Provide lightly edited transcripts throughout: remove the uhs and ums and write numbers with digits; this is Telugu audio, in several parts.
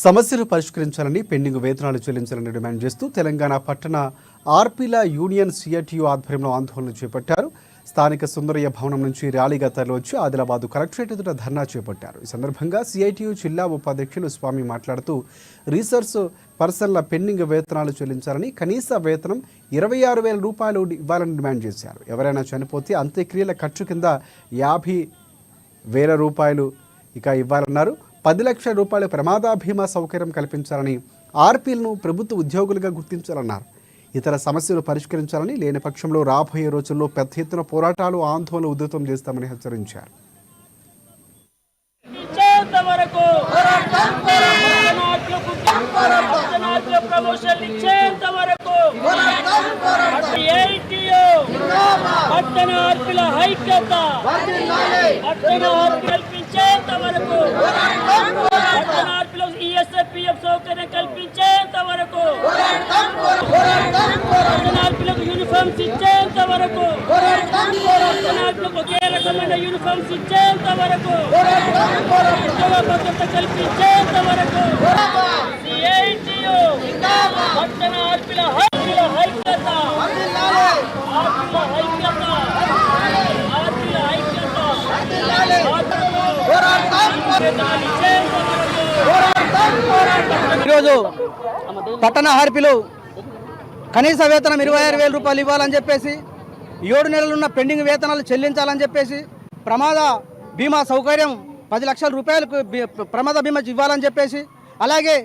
సమస్యలు పరిష్కరించాలని పెండింగ్ వేతనాలు చెల్లించాలని డిమాండ్ చేస్తూ తెలంగాణ పట్టణ ఆర్పీల యూనియన్ సిఐటియు ఆధ్వర్యంలో ఆందోళన చేపట్టారు. స్థానిక సుందరయ్య భవనం నుంచి ర్యాలీగా తరలివచ్చి ఆదిలాబాద్ కలెక్టరేట్ ఎదుట ధర్నా చేపట్టారు. ఈ సందర్భంగా సిఐటియు జిల్లా ఉపాధ్యక్షులు స్వామి మాట్లాడుతూ రీసెర్చ్ పర్సన్ల పెండింగ్ వేతనాలు చెల్లించాలని, కనీస వేతనం 26,000 రూపాయలు ఇవ్వాలని డిమాండ్ చేశారు. ఎవరైనా చనిపోతే అంత్యక్రియల ఖర్చు కింద 50,000 రూపాయలు ఇవ్వాలన్నారు. 10 లక్షల రూపాయల ప్రమాద బీమా సౌకర్యం కల్పించాలని, ఆర్పీలను ప్రభుత్వ ఉద్యోగులుగా గుర్తించాలన్నారు. ఇతర సమస్యలు పరిష్కరించాలని, లేని పక్షంలో రాబోయే రోజుల్లో పెద్ద ఎత్తున పోరాటాలు, ఆందోళన ఉధృతం చేస్తామని హెచ్చరించారు. సౌకర్యం కల్పించేంత వరకు, యూనిఫామ్స్ ఇచ్చేంత వరకు, ఒకే రకమైన యూనిఫామ్స్ ఇచ్చేంత వరకు, ఉద్యోగ భద్రత కల్పించేంత వరకు పట్టణ ఆర్పీల ఐక్యత, ఈరోజు పట్టణ ఆర్పీలు కనీస వేతనం 26,000 రూపాయలు ఇవ్వాలని చెప్పేసి, 7 నెలలున్న పెండింగ్ వేతనాలు చెల్లించాలని చెప్పేసి, ప్రమాద బీమా సౌకర్యం 10 లక్షల రూపాయలకు ప్రమాద బీమా ఇవ్వాలని చెప్పేసి, అలాగే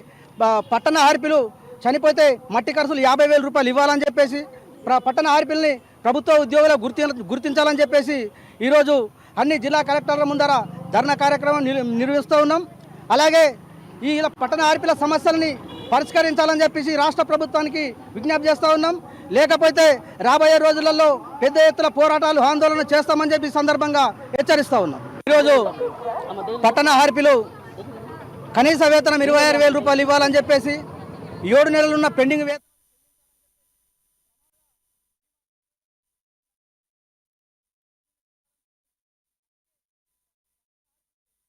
పట్టణ ఆర్పీలు చనిపోతే మట్టి ఖర్చులు 50,000 రూపాయలు ఇవ్వాలని చెప్పేసి, పట్టణ ఆర్పీలని ప్రభుత్వ ఉద్యోగులు గుర్తించాలని చెప్పేసి ఈరోజు అన్ని జిల్లా కలెక్టర్ల ముందర ధర్నా కార్యక్రమం నిర్వహిస్తూ ఉన్నాం. అలాగే ఈ పట్టణ ఆర్పీల సమస్యలని పరిష్కరించాలని చెప్పేసి రాష్ట్ర ప్రభుత్వానికి విజ్ఞప్తి చేస్తూ ఉన్నాం. లేకపోతే రాబోయే రోజులలో పెద్ద ఎత్తున పోరాటాలు, ఆందోళన చేస్తామని చెప్పి సందర్భంగా హెచ్చరిస్తూ ఉన్నాం. ఈరోజు పట్టణ ఆర్పీలు కనీస వేతనం 26,000 రూపాయలు ఇవ్వాలని చెప్పేసి, 7 నెలలున్న పెండింగ్ వేతనం